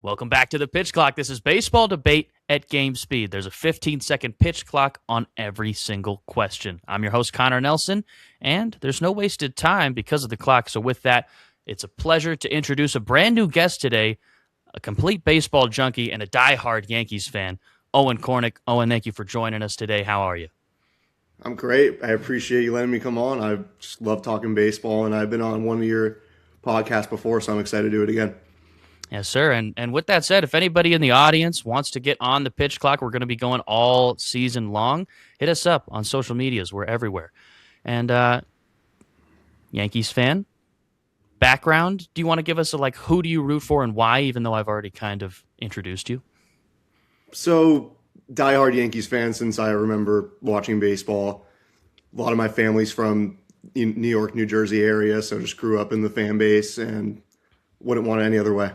Welcome back to the pitch clock. This is baseball debate at game speed. There's a 15-second pitch clock on every single question. I'm your host, Connor Nelson, and there's no wasted time because of the clock. So with that, it's a pleasure to introduce a brand new guest today, a complete baseball junkie and a diehard Yankees fan, Owen Cornick. Owen, thank you for joining us today. How are you? I'm great. I appreciate you letting me come on. I just love talking baseball, and I've been on one of your podcasts before, so I'm excited to do it again. Yes, sir. And with that said, if anybody in the audience wants to get on the pitch clock, we're going to be going all season long. Hit us up on social medias. We're everywhere. And Yankees fan, background, do you want to give us who do you root for and why, even though I've already kind of introduced you? So, diehard Yankees fan since I remember watching baseball. A lot of my family's from New York, New Jersey area, so just grew up in the fan base and wouldn't want it any other way.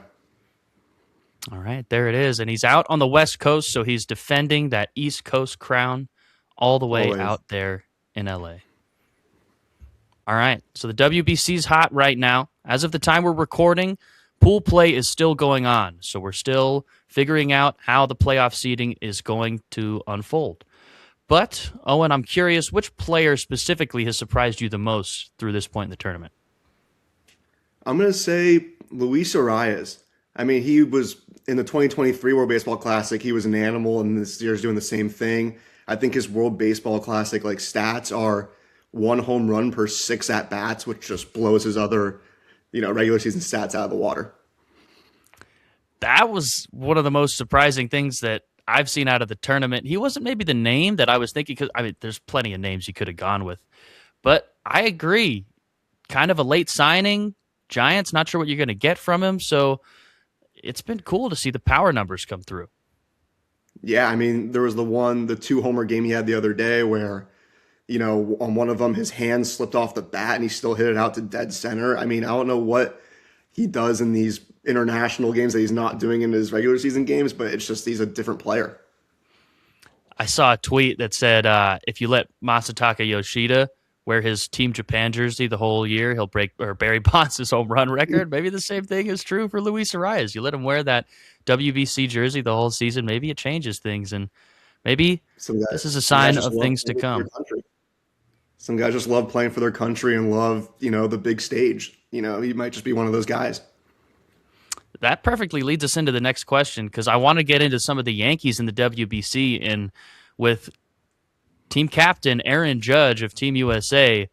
All right, there it is. And he's out on the West Coast, so he's defending that East Coast crown all the way Always. out there in LA. All right, so the WBC's hot right now. As of the time we're recording, pool play is still going on, so we're still figuring out how the playoff seeding is going to unfold. But, Owen, I'm curious, which player specifically has surprised you the most through this point in the tournament? I'm going to say Luis Arraez. I mean, he was in the 2023 World Baseball Classic. He was an animal, and this year's doing the same thing. I think his World Baseball Classic stats are 1 home run per 6 at bats, which just blows his other, regular season stats out of the water. That was one of the most surprising things that I've seen out of the tournament. He wasn't maybe the name that I was thinking, because there's plenty of names you could have gone with, but I agree. Kind of a late signing. Giants, not sure what you're going to get from him, so it's been cool to see the power numbers come through. Yeah, I mean, there was the 2-homer game he had the other day where, on one of them, his hand slipped off the bat and he still hit it out to dead center. I mean, I don't know what he does in these international games that he's not doing in his regular season games, but it's just he's a different player. I saw a tweet that said if you let Masataka Yoshida wear his Team Japan jersey the whole year, he'll break Barry Bonds' home run record. Maybe the same thing is true for Luis Arraez. You let him wear that WBC jersey the whole season, maybe it changes things, and maybe this is a sign of things to come. Some guys just love playing for their country and love, the big stage. He might just be one of those guys. That perfectly leads us into the next question, because I want to get into some of the Yankees in the WBC, and with team captain Aaron Judge of Team USA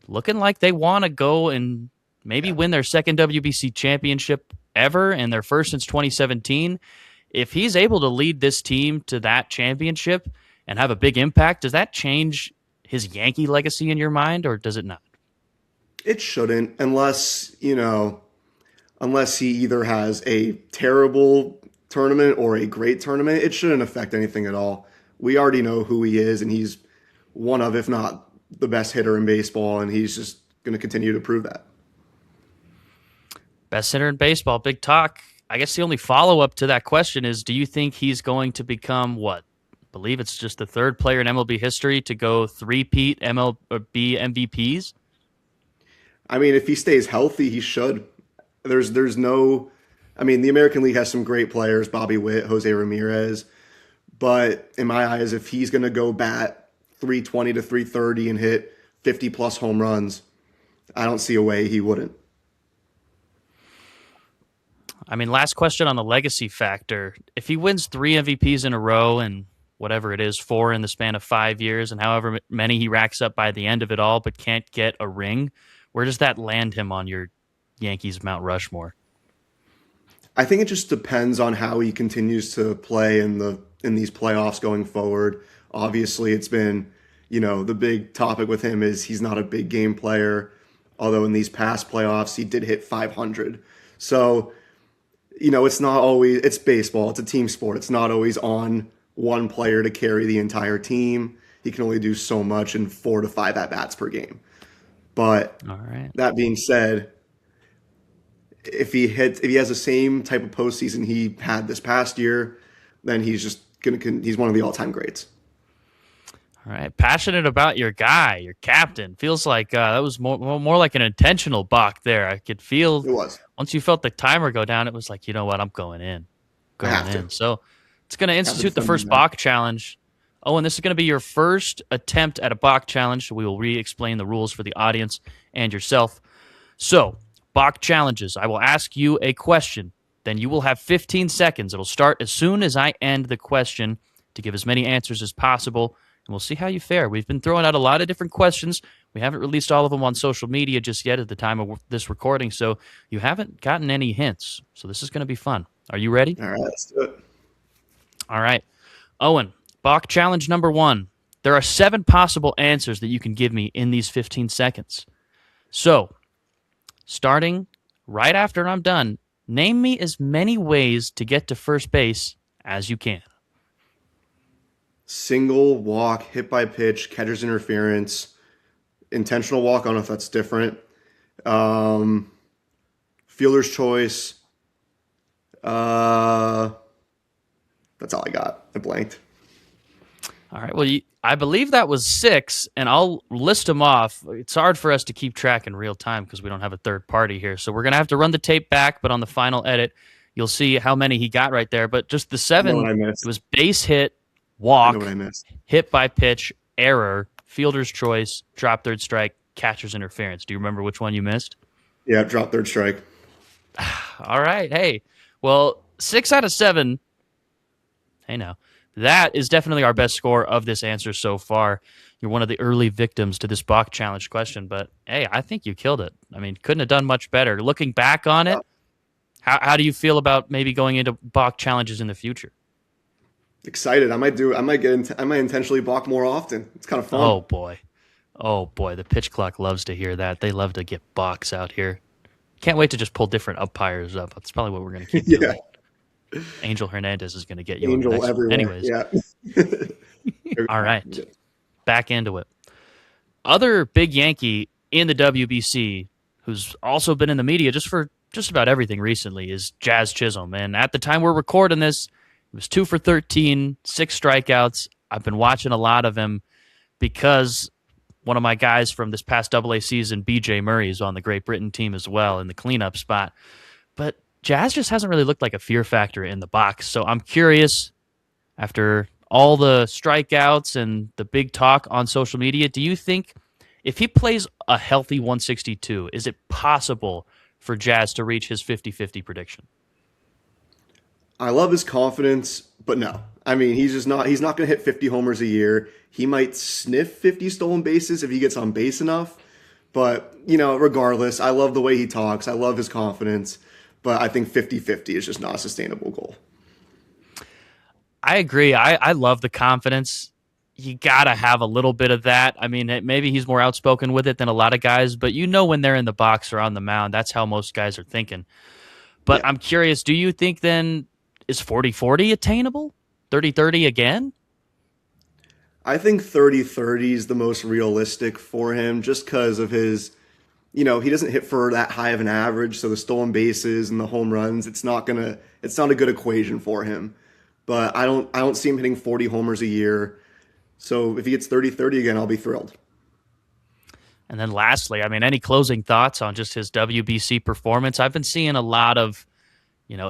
looking like they want to go and maybe win their second WBC championship ever and their first since 2017. If he's able to lead this team to that championship and have a big impact, does that change his Yankee legacy in your mind, or does it not? It shouldn't, unless he either has a terrible tournament or a great tournament. It shouldn't affect anything at all. We already know who he is, and he's one of, if not the best hitter in baseball, and he's just going to continue to prove that. Best hitter in baseball, big talk. I guess the only follow-up to that question is, do you think he's going to become what? I believe it's just the third player in MLB history to go three-peat MLB MVPs? I mean, if he stays healthy, he should. There's no... I mean, the American League has some great players, Bobby Witt, Jose Ramirez, but in my eyes, if he's going to go bat 320 to 330 and hit 50-plus home runs, I don't see a way he wouldn't. I mean, last question on the legacy factor. If he wins 3 MVPs in a row and whatever it is, 4 in the span of 5 years, and however many he racks up by the end of it all but can't get a ring, where does that land him on your Yankees Mount Rushmore? I think it just depends on how he continues to play in these playoffs going forward. Obviously, it's been, the big topic with him is he's not a big game player, although in these past playoffs, he did hit 500. So, it's not always, it's baseball, it's a team sport. It's not always on one player to carry the entire team. He can only do so much in 4 to 5 at-bats per game. But all right. That being said, if he has the same type of postseason he had this past year, then he's just he's one of the all-time greats. All right, passionate about your guy, your captain. Feels like that was more like an intentional balk there. I could feel It was. once you felt the timer go down, it was like, you know what, I'm going in, I going have to. in. So it's going to Have to institute the defend first that. balk challenge. Oh, and this is going to be your first attempt at a balk challenge. We will re-explain the rules for the audience and yourself. So, balk challenges. I will ask you a question. Then you will have 15 seconds. It'll start as soon as I end the question to give as many answers as possible, and we'll see how you fare. We've been throwing out a lot of different questions. We haven't released all of them on social media just yet at the time of this recording, so you haven't gotten any hints. So this is going to be fun. Are you ready? All right, let's do it. All right. Owen, balk challenge number 1. There are 7 possible answers that you can give me in these 15 seconds. So, starting right after I'm done, name me as many ways to get to first base as you can. Single, walk, hit by pitch, catcher's interference, intentional walk. I don't know if that's different. Fielder's choice. That's all I got. I blanked. All right. Well, I believe that was 6, and I'll list them off. It's hard for us to keep track in real time because we don't have a third party here. So we're going to have to run the tape back, but on the final edit, you'll see how many he got right there. But just the I know 7, what I it missed. was base hit, I walk, know what I missed. hit by pitch, error, fielder's choice, drop third strike, catcher's interference. Do you remember which one you missed? Yeah, drop third strike. All right. Hey, well, 6 out of 7. Hey, now. That is definitely our best score of this answer so far. You're one of the early victims to this balk challenge question, but hey, I think you killed it. I mean, couldn't have done much better. Looking back on it, how do you feel about maybe going into balk challenges in the future? Excited. I might intentionally balk more often. It's kind of fun. Oh boy, the pitch clock loves to hear that. They love to get balks out here. Can't wait to just pull different umpires up. That's probably what we're going to keep doing. Yeah. Angel Hernandez is going to get you Angel on the next one. everywhere. Anyways, Yeah. all right, back into it. Other big Yankee in the WBC, who's also been in the media just for just about everything recently, is Jazz Chisholm. And at the time we're recording this, he was 2 for 13, 6 strikeouts. I've been watching a lot of him because one of my guys from this past AA season, BJ Murray, is on the Great Britain team as well in the cleanup spot. But Jazz just hasn't really looked like a fear factor in the box. So I'm curious, after all the strikeouts and the big talk on social media, do you think if he plays a healthy 162, is it possible for Jazz to reach his 50-50 prediction? I love his confidence, but no. I mean, he's not going to hit 50 homers a year. He might sniff 50 stolen bases if he gets on base enough. But, regardless, I love the way he talks. I love his confidence. But I think 50-50 is just not a sustainable goal. I agree. I love the confidence. You got to have a little bit of that. I mean, maybe he's more outspoken with it than a lot of guys, but when they're in the box or on the mound, that's how most guys are thinking. But yeah. I'm curious, do you think then is 40-40 attainable? 30-30 again? I think 30-30 is the most realistic for him just because of his, he doesn't hit for that high of an average, so the stolen bases and the home runs, it's not a good equation for him. But I don't see him hitting 40 homers a year. So if he gets 30-30 again, I'll be thrilled. And then lastly, I mean, any closing thoughts on just his WBC performance? I've been seeing a lot of,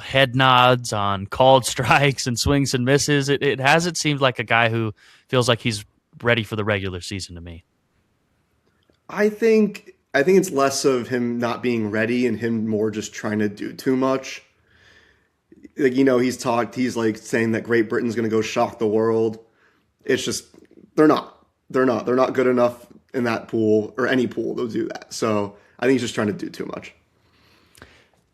head nods on called strikes and swings and misses. It hasn't seemed like a guy who feels like he's ready for the regular season to me. I think it's less of him not being ready and him more just trying to do too much. Like, he's like saying that Great Britain's going to go shock the world. It's just, they're not good enough in that pool or any pool to do that. So I think he's just trying to do too much.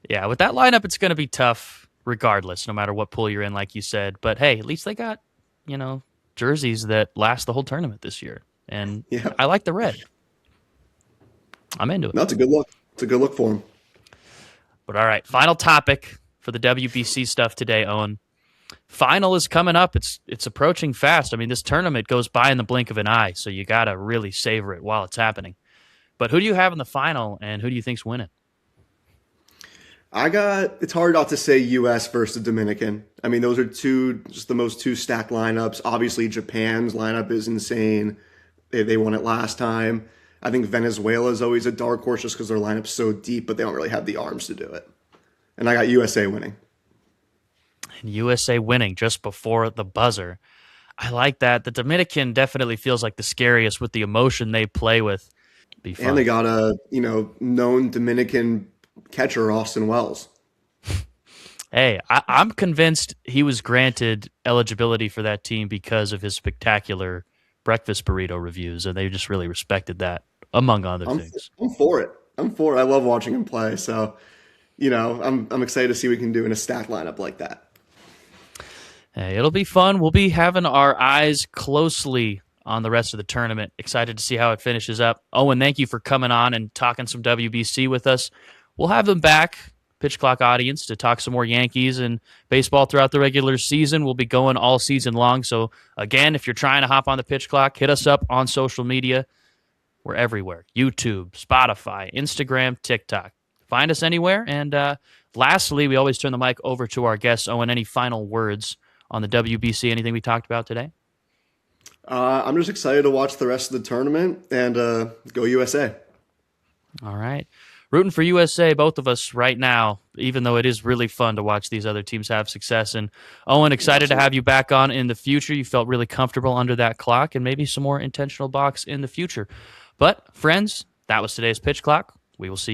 Yeah, with that lineup, it's going to be tough regardless, no matter what pool you're in, like you said. But hey, at least they got, jerseys that last the whole tournament this year. And yeah. I like the red. I'm into it. That's a good look. It's a good look for him. But all right, final topic for the WBC stuff today, Owen. Final is coming up. It's approaching fast. I mean, this tournament goes by in the blink of an eye, so you got to really savor it while it's happening. But who do you have in the final, and who do you think's winning? It's hard not to say U.S. versus the Dominican. I mean, those are just the most two stacked lineups. Obviously, Japan's lineup is insane. They won it last time. I think Venezuela is always a dark horse just because their lineup's so deep, but they don't really have the arms to do it. And I got USA winning. And USA winning just before the buzzer. I like that. The Dominican definitely feels like the scariest with the emotion they play with. Be fun. And they got a known Dominican catcher, Austin Wells. Hey, I'm convinced he was granted eligibility for that team because of his spectacular breakfast burrito reviews, and they just really respected that, among other things. I'm for it. I love watching him play. So, I'm excited to see what we can do in a stacked lineup like that. Hey, it'll be fun. We'll be having our eyes closely on the rest of the tournament. Excited to see how it finishes up. Owen, thank you for coming on and talking some WBC with us. We'll have them back, Pitch Clock audience, to talk some more Yankees and baseball throughout the regular season. We'll be going all season long. So, again, if you're trying to hop on the Pitch Clock, hit us up on social media. We're everywhere. YouTube, Spotify, Instagram, TikTok. Find us anywhere. And lastly, we always turn the mic over to our guests. Owen, any final words on the WBC, anything we talked about today? I'm just excited to watch the rest of the tournament and go USA. All right. Rooting for USA, both of us right now, even though it is really fun to watch these other teams have success. And Owen, excited to have you back on in the future. You felt really comfortable under that clock and maybe some more intentional box in the future. But, friends, that was today's Pitch Clock. We will see you.